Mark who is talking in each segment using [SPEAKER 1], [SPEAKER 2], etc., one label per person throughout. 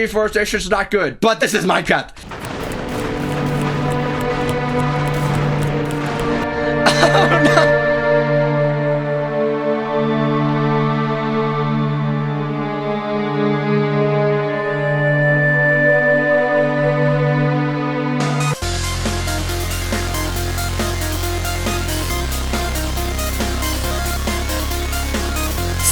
[SPEAKER 1] deforestation is not good, but this is Minecraft. Oh no.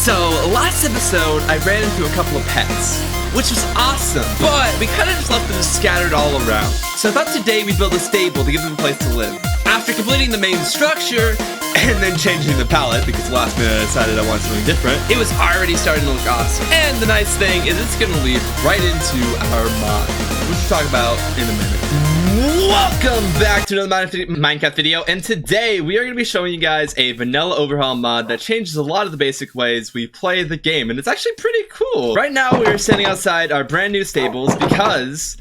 [SPEAKER 1] So, last episode, I ran into a couple of pets, which was awesome, but we kind of just left them scattered all around. So I thought today we'd build a stable to give them a place to live. After completing the main structure, and then changing the palette, because last minute I decided I wanted something different, it was already starting to look awesome. And the nice thing is it's gonna lead right into our mod, which we'll talk about in a minute. Welcome back to another Minecraft video, and today we are going to be showing you guys a vanilla overhaul mod that changes a lot of the basic ways we play the game, and it's actually pretty cool. Right now we are standing outside our brand new stables because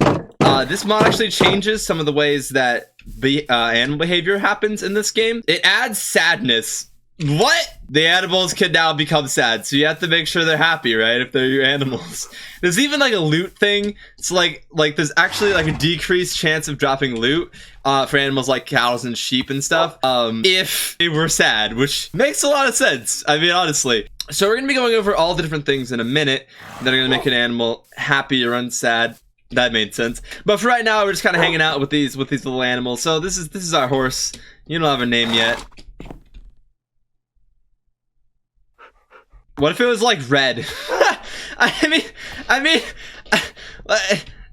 [SPEAKER 1] this mod actually changes some of the ways that the animal behavior happens in this game. It adds sadness. What? The animals can now become sad, so you have to make sure they're happy, right? If they're your animals. There's even like a loot thing. It's like there's actually like a decreased chance of dropping loot for animals like cows and sheep and stuff if they were sad, which makes a lot of sense. I mean, honestly. So we're gonna be going over all the different things in a minute that are gonna make an animal happy or unsad. That made sense. But for right now, we're just kind of hanging out with these little animals. So this is our horse. You don't have a name yet. What if it was like red? I mean,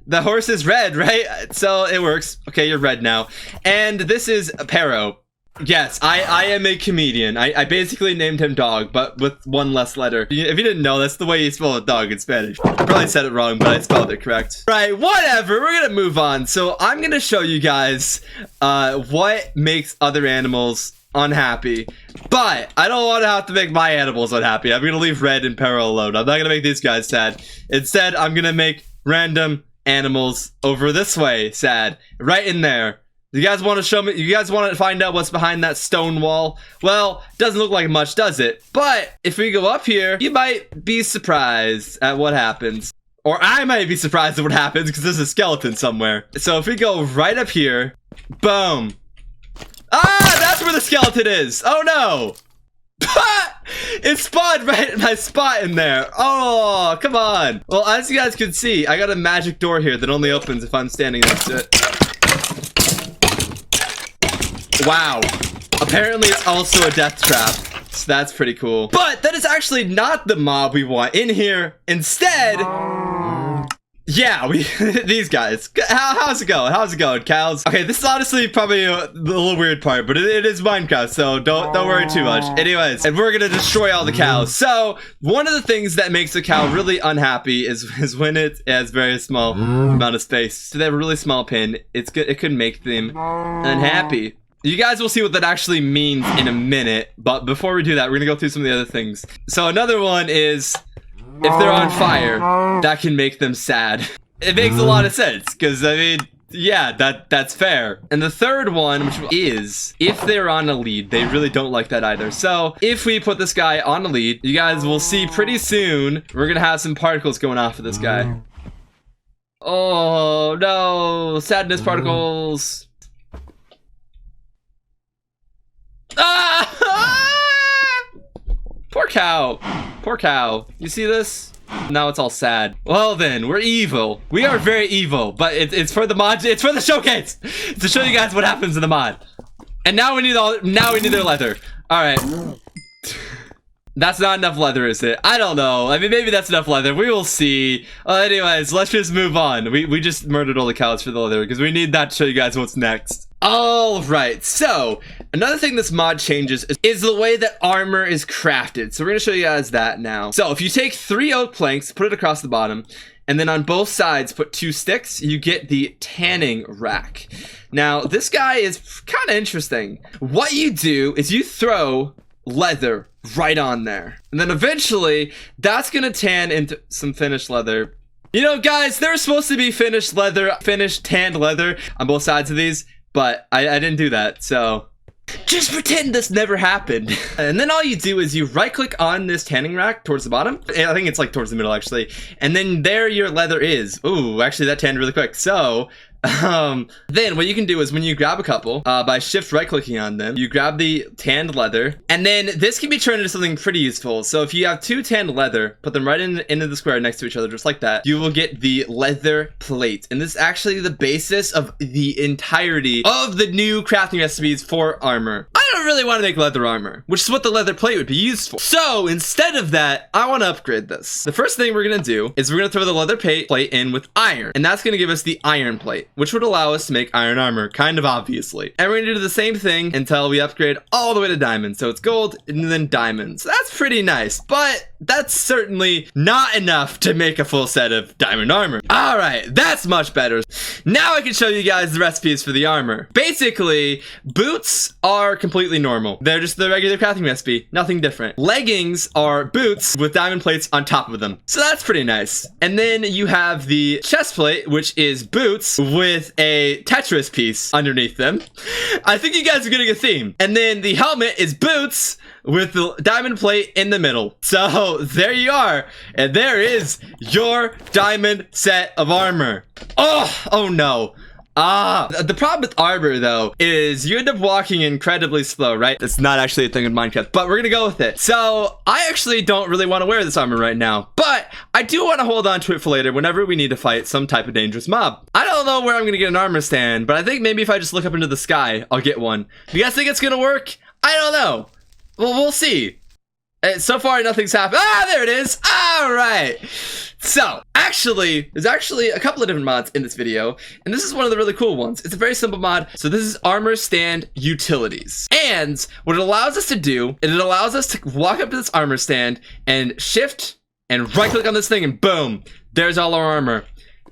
[SPEAKER 1] the horse is red, right? So it works. Okay, you're red now. And this is Pero. Yes, I am a comedian. I basically named him Dog, but with one less letter. If you didn't know, that's the way you spell a dog in Spanish. I probably said it wrong, but I spelled it correct. Right, whatever. We're gonna move on. So I'm gonna show you guys what makes other animals unhappy, but I don't want to have to make my animals unhappy. I'm gonna leave Red and Pero alone. I'm not gonna make these guys sad. Instead, I'm gonna make random animals over this way sad, right in there. You guys want to show me? You guys want to find out what's behind that stone wall? Well, doesn't look like much, does it? But if we go up here, you might be surprised at what happens. Or I might be surprised at what happens because there's a skeleton somewhere. So if we go right up here, boom. Ah, that's where the skeleton is. Oh no. It spawned right at my spot in there. Oh, come on. Well, as you guys can see, I got a magic door here that only opens if I'm standing next to it. Wow. Apparently it's also a death trap. So that's pretty cool. But that is actually not the mob we want in here. Instead, yeah, these guys. How's it going? How's it going, cows? Okay, this is honestly probably a little weird part, but it is Minecraft, so don't worry too much. Anyways, and we're gonna destroy all the cows. So one of the things that makes a cow really unhappy is when it has very small amount of space. So they have a really small pin. It could make them unhappy. You guys will see what that actually means in a minute, but before we do that, we're gonna go through some of the other things. So another one is, if they're on fire, that can make them sad. It makes a lot of sense, because, I mean, yeah, that's fair. And the third one, which is, if they're on a lead, they really don't like that either. So, if we put this guy on a lead, you guys will see pretty soon, we're gonna have some particles going off of this guy. Oh, no, sadness particles. Ah! Poor cow. Poor cow. You see this? Now it's all sad. Well then, we're evil. We are very evil, but it's for the mod. It's for the showcase to show you guys what happens in the mod. And now we need their leather. All right. That's not enough leather, is it? I don't know. I mean, maybe that's enough leather. We will see. Anyways, let's just move on. We just murdered all the cows for the leather because we need that to show you guys what's next. All right, so another thing this mod changes is the way that armor is crafted. So we're gonna show you guys that now. So if you take 3 oak planks, put it across the bottom, and then on both sides put 2 sticks, you get the tanning rack. Now this guy is kind of interesting. What you do is you throw leather right on there, and then eventually that's gonna tan into some finished leather. You know, guys, there's supposed to be finished tanned leather on both sides of these. But I didn't do that, so Just pretend this never happened. And then all you do is you right click on this tanning rack towards the bottom. I think it's like towards the middle actually. And then there your leather is. Ooh, actually that tanned really quick. So then what you can do is when you grab a couple by shift right clicking on them, you grab the tanned leather, and then this can be turned into something pretty useful. So if you have 2 tanned leather, put them right into the square next to each other just like that, you will get the leather plate. And this is actually the basis of the entirety of the new crafting recipes for armor. I don't really want to make leather armor, which is what the leather plate would be used for. So instead of that, I want to upgrade this. The first thing we're going to do is we're going to throw the leather plate in with iron, and that's going to give us the iron plate, which would allow us to make iron armor, kind of obviously. And we're going to do the same thing until we upgrade all the way to diamond. So it's gold and then diamonds. That's pretty nice, but that's certainly not enough to make a full set of diamond armor. All right, that's much better. Now I can show you guys the recipes for the armor. Basically, boots are completely normal. They're just the regular crafting recipe, nothing different. Leggings are boots with diamond plates on top of them. So that's pretty nice. And then you have the chest plate, which is boots with a Tetris piece underneath them. I think you guys are getting a theme. And then the helmet is boots with the diamond plate in the middle. So there you are. And there is your diamond set of armor. Oh no. The problem with armor though is you end up walking incredibly slow, right? It's not actually a thing in Minecraft, but we're gonna go with it. So I actually don't really want to wear this armor right now, but I do want to hold on to it for later whenever we need to fight some type of dangerous mob. I don't know where I'm gonna get an armor stand, but I think maybe if I just look up into the sky, I'll get one. You guys think it's gonna work? I don't know. Well, we'll see. So far, nothing's happened. Ah, there it is. All right. So, there's actually a couple of different mods in this video, and this is one of the really cool ones. It's a very simple mod. So this is armor stand utilities. And what it allows us to do is it allows us to walk up to this armor stand and shift and right click on this thing and boom, there's all our armor.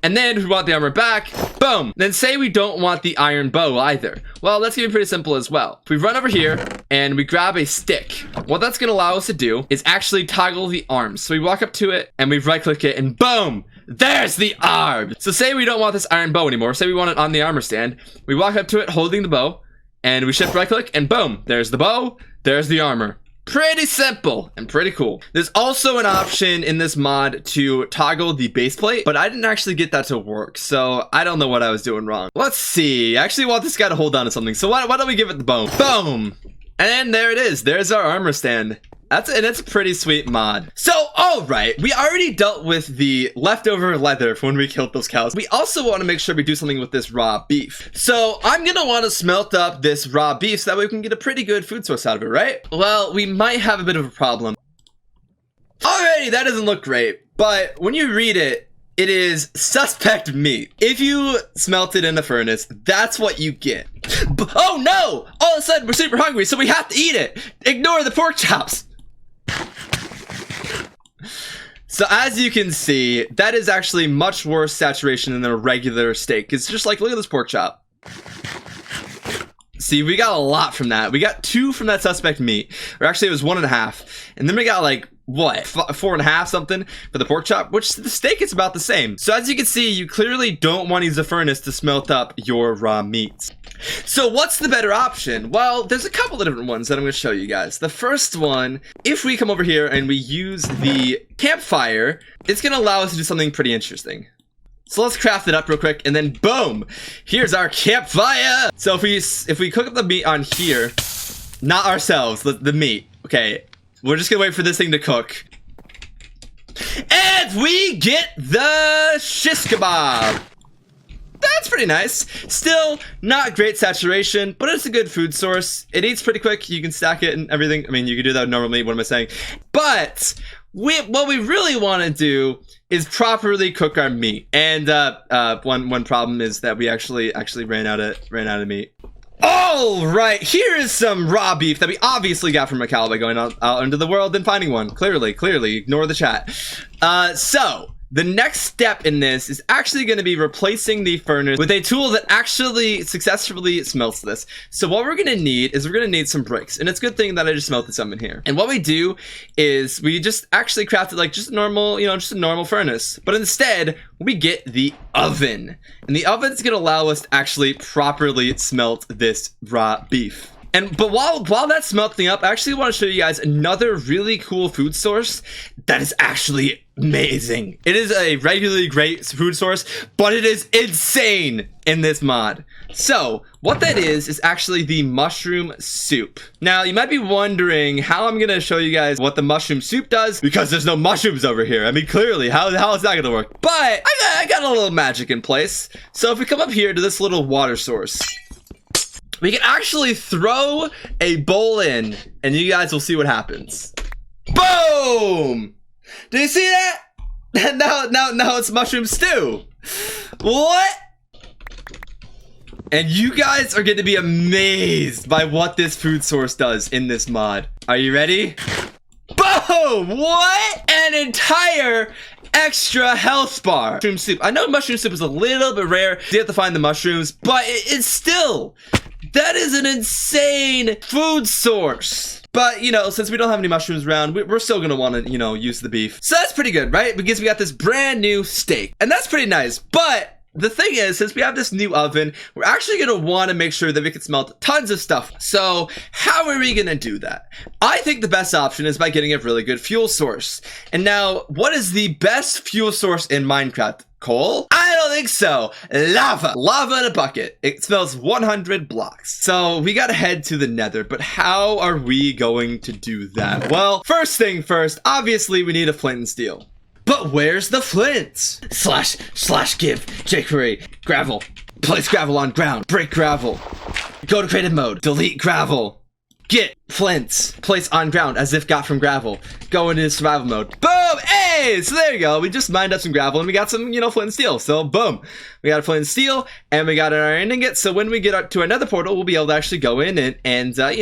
[SPEAKER 1] And then if we want the armor back, boom. Then say we don't want the iron bow either. Well, that's gonna be pretty simple as well. If we run over here and we grab a stick, what that's gonna allow us to do is actually toggle the arms. So we walk up to it and we right click it and boom, there's the arm. So say we don't want this iron bow anymore. Say we want it on the armor stand. We walk up to it holding the bow and we shift right click and boom, there's the bow, there's the armor. Pretty simple and pretty cool. There's also an option in this mod to toggle the base plate, but I didn't actually get that to work, so I don't know what I was doing wrong. Let's see. I actually want this guy to hold on to something, so why don't we give it the boom? Boom! And there it is. There's our armor stand. It's a pretty sweet mod. So, all right, we already dealt with the leftover leather from when we killed those cows. We also want to make sure we do something with this raw beef. So I'm gonna want to smelt up this raw beef so that way we can get a pretty good food source out of it, right? Well, we might have a bit of a problem. Alrighty, that doesn't look great, but when you read it, it is suspect meat. If you smelt it in the furnace, that's what you get. Oh no! All of a sudden, we're super hungry, so we have to eat it. Ignore the pork chops. So as you can see, that is actually much worse saturation than a regular steak. It's just like, look at this pork chop. See, we got a lot from that. We got 2 from that suspect meat. Or actually, it was 1.5. And then we got like, what, 4.5 something for the pork chop, which the steak is about the same. So as you can see, you clearly don't want to use a furnace to smelt up your raw meats. So what's the better option? Well, there's a couple of different ones that I'm going to show you guys. The first one, if we come over here and we use the campfire, it's going to allow us to do something pretty interesting. So let's craft it up real quick, and then boom, here's our campfire. So if we cook up the meat on here, not ourselves, the meat, okay, we're just gonna wait for this thing to cook. And we get the shish kebab. That's pretty nice. Still not great saturation, but it's a good food source. It eats pretty quick. You can stack it and everything. I mean, you can do that normally. What am I saying? But what we really want to do is properly cook our meat. And one problem is that we actually ran out of meat. All right, here is some raw beef that we obviously got from a cow by going out into the world and finding one. Clearly, ignore the chat. So the next step in this is actually going to be replacing the furnace with a tool that actually successfully smelts this. So what we're going to need is some bricks, and it's a good thing that I just melted some in here. And what we do is we just actually crafted like just a normal furnace, but instead we get the oven, and the oven is going to allow us to actually properly smelt this raw beef. But while that's smelting up, I actually want to show you guys another really cool food source that is actually amazing. It is a regularly great food source, but it is insane in this mod. So what that is actually the mushroom soup. Now you might be wondering how I'm gonna show you guys what the mushroom soup does, because there's no mushrooms over here. I mean, clearly, how is that gonna work? But I got a little magic in place. So if we come up here to this little water source, we can actually throw a bowl in, and you guys will see what happens. Boom! Do you see that? Now it's mushroom stew. What? And you guys are going to be amazed by what this food source does in this mod. Are you ready? Boom! What? An entire extra health bar. Mushroom soup. I know mushroom soup is a little bit rare. You have to find the mushrooms, but it's still... That is an insane food source. But, you know, since we don't have any mushrooms around, we're still going to want to, you know, use the beef. So that's pretty good, right? Because we got this brand new steak. And that's pretty nice. But the thing is, since we have this new oven, we're actually going to want to make sure that we can smelt tons of stuff. So how are we going to do that? I think the best option is by getting a really good fuel source. And now, what is the best fuel source in Minecraft? Coal? I don't think so. Lava. Lava in a bucket. It smells 100 blocks. So we gotta head to the Nether, but how are we going to do that? Well, first thing first, obviously we need a flint and steel. But where's the flint? / give JayQwery gravel. Place gravel on ground. Break gravel. Go to creative mode. Delete gravel. Get flints. Place on ground as if got from gravel. Go into survival mode. Boom! Hey! So there you go. We just mined up some gravel and we got some, you know, flint and steel. So boom. We got a flint and steel and we got an iron ingot. So when we get up to another portal, we'll be able to actually go in and go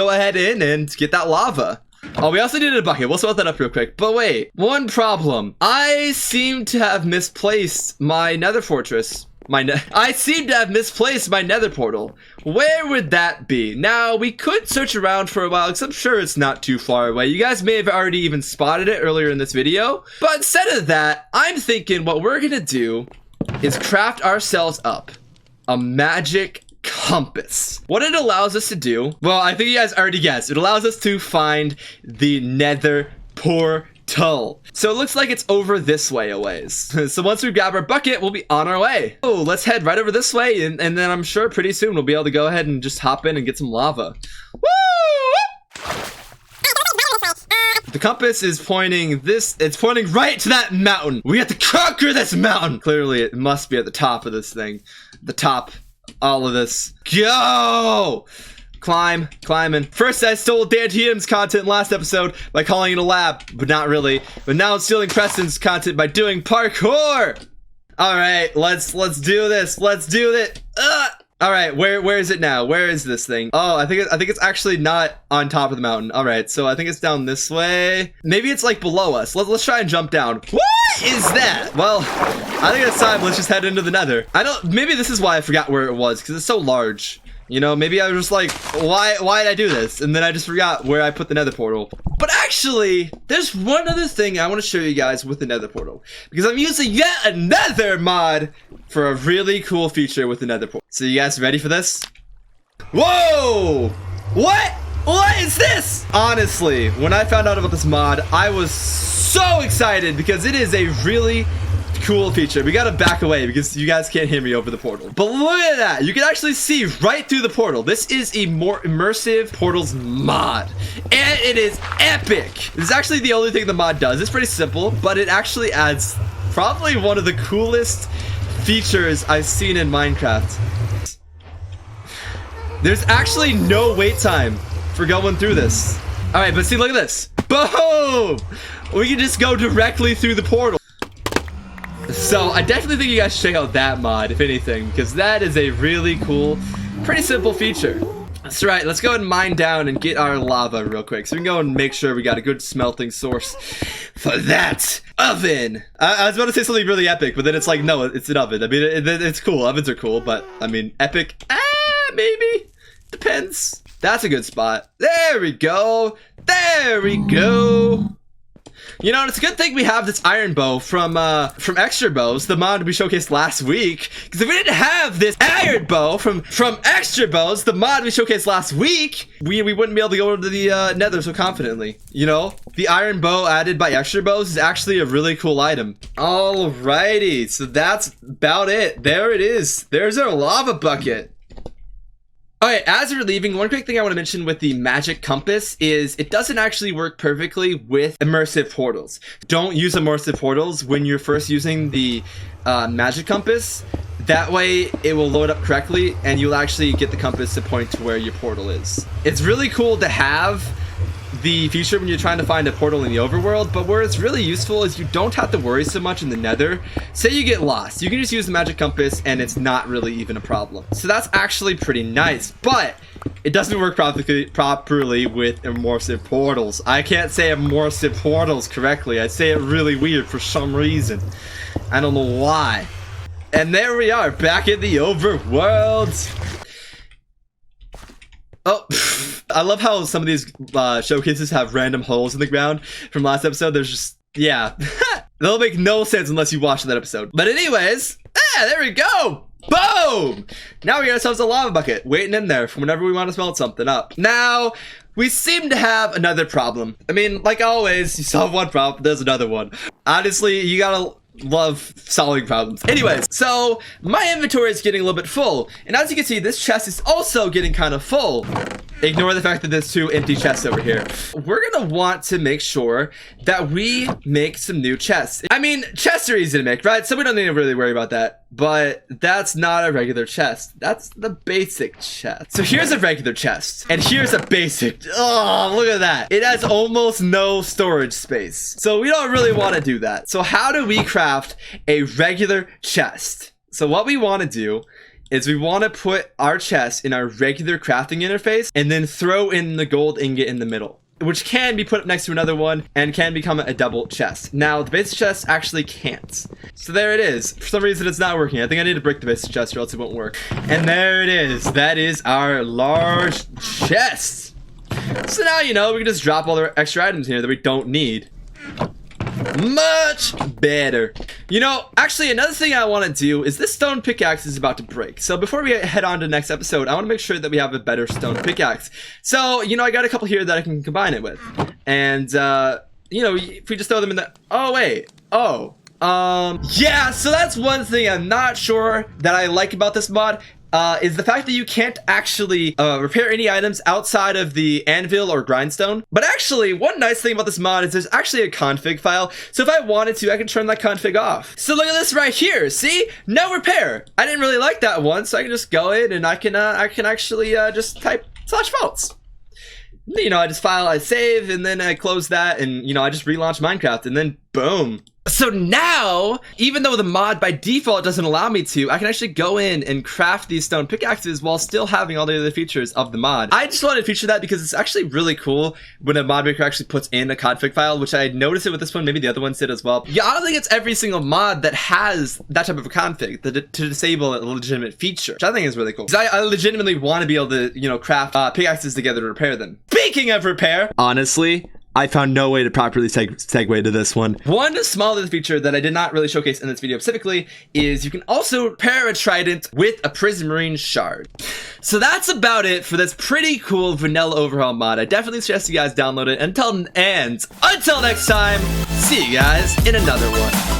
[SPEAKER 1] ahead in and get that lava. Oh, we also needed a bucket. We'll smelt that up real quick. But wait, one problem. I seem to have misplaced my nether fortress. I seem to have misplaced my nether portal. Where would that be? Now, we could search around for a while, because I'm sure it's not too far away. You guys may have already even spotted it earlier in this video. But instead of that, I'm thinking what we're going to do is craft ourselves up a magic compass. What it allows us to do, well, I think you guys already guessed. It allows us to find the nether portal. So it looks like it's over this way a ways. So once we grab our bucket, we'll be on our way. Oh, let's head right over this way, and then I'm sure pretty soon we'll be able to go ahead and just hop in and get some lava. Woo! The compass is pointing it's pointing right to that mountain. We have to conquer this mountain. Clearly, it must be at the top of this thing. The top, all of this. Go! Climbing. First, I stole Dan TM's content last episode by calling it a lab, but not really. But now I'm stealing Preston's content by doing parkour. All right, let's do this. Let's do it. All right, where is it now? Where is this thing? Oh, I think it's actually not on top of the mountain. All right, so I think it's down this way. Maybe it's like below us. Let's try and jump down. What is that? Well, I think it's time. Let's just head into the Nether. Maybe this is why I forgot where it was, because it's so large. You know, maybe I was just like, why did I do this? And then I just forgot where I put the nether portal. But actually, there's one other thing I want to show you guys with the nether portal. Because I'm using yet another mod for a really cool feature with the nether portal. So you guys ready for this? Whoa! What is this? Honestly, when I found out about this mod, I was so excited because it is a really cool feature. We gotta back away because you guys can't hear me over the portal. But look at that. You can actually see right through the portal. This is a more immersive portals mod. And it is epic. This is actually the only thing the mod does. It's pretty simple, but it actually adds probably one of the coolest features I've seen in Minecraft. There's actually no wait time for going through this. All right, but see, look at this. Boom! We can just go directly through the portal. So I definitely think you guys should check out that mod, if anything, because that is a really cool, pretty simple feature. That's right, let's go ahead and mine down and get our lava real quick. So we can go and make sure we got a good smelting source for that oven. I was about to say something really epic, but then it's like, no, it's an oven. I mean, it's cool. Ovens are cool, but I mean, epic, maybe. Depends. That's a good spot. There we go. There we go. You know, it's a good thing we have this iron bow from Extra Bows, the mod we showcased last week. Because if we didn't have this iron bow from Extra Bows, the mod we showcased last week, we wouldn't be able to go into the Nether so confidently. You know, the iron bow added by Extra Bows is actually a really cool item. Alrighty, so that's about it. There it is. There's our lava bucket. Alright, as we're leaving, one quick thing I want to mention with the magic compass is it doesn't actually work perfectly with immersive portals. Don't use immersive portals when you're first using the magic compass. That way it will load up correctly and you'll actually get the compass to point to where your portal is. It's really cool to have the feature when you're trying to find a portal in the overworld, but where it's really useful is you don't have to worry so much in the Nether. Say you get lost, you can just use the magic compass and it's not really even a problem. So that's actually pretty nice, but it doesn't work properly with immersive portals. I can't say immersive portals correctly. I say it really weird for some reason. I don't know why. And there we are, back in the overworld. Oh, I love how some of these showcases have random holes in the ground from last episode. There's just, yeah. They'll make no sense unless you watch that episode. But anyways, there we go. Boom! Now we got ourselves a lava bucket waiting in there for whenever we want to smelt something up. Now, we seem to have another problem. I mean, like always, you solve one problem, there's another one. Honestly, you gotta love solving problems. Anyways, so my inventory is getting a little bit full, and as you can see, this chest is also getting kind of full. Ignore the fact that there's 2 empty chests over here. We're gonna want to make sure that we make some new chests. I mean, chests are easy to make, right? So we don't need to really worry about that. But that's not a regular chest. That's the basic chest. So here's a regular chest, and here's a basic. Oh, look at that. It has almost no storage space. So we don't really want to do that. So how do we craft a regular chest? So what we want to do is we want to put our chest in our regular crafting interface and then throw in the gold ingot in the middle, which can be put up next to another one and can become a double chest. Now, the basic chest actually can't. So there it is. For some reason, it's not working. I think I need to break the basic chest or else it won't work. And there it is. That is our large chest. So now, you know, we can just drop all the extra items here that we don't need. Much better. You know, actually, another thing I want to do is this stone pickaxe is about to break. So before we head on to the next episode, I want to make sure that we have a better stone pickaxe. So, you know, I got a couple here that I can combine it with. And, you know, if we just throw them in the... Oh, wait. Oh. Yeah, so that's one thing I'm not sure that I like about this mod. Is the fact that you can't actually repair any items outside of the anvil or grindstone. But actually, one nice thing about this mod is there's actually a config file. So if I wanted to, I can turn that config off. So look at this right here. See? No repair. I didn't really like that one, so I can just go in and I can actually just type /faults. You know, I just file, I save, and then I close that, and, you know, I just relaunch Minecraft, and then boom. So now, even though the mod by default doesn't allow me to, I can actually go in and craft these stone pickaxes while still having all the other features of the mod. I just wanted to feature that because it's actually really cool when a mod maker actually puts in a config file, which I noticed it with this one, maybe the other ones did as well. Yeah, I don't think it's every single mod that has that type of a config to disable a legitimate feature, which I think is really cool. Because I legitimately want to be able to, you know, craft pickaxes together to repair them. Speaking of repair, honestly, I found no way to properly segue to this one. One small little feature that I did not really showcase in this video specifically is you can also pair a trident with a prismarine shard. So that's about it for this pretty cool vanilla overhaul mod. I definitely suggest you guys download it. Until next time, see you guys in another one.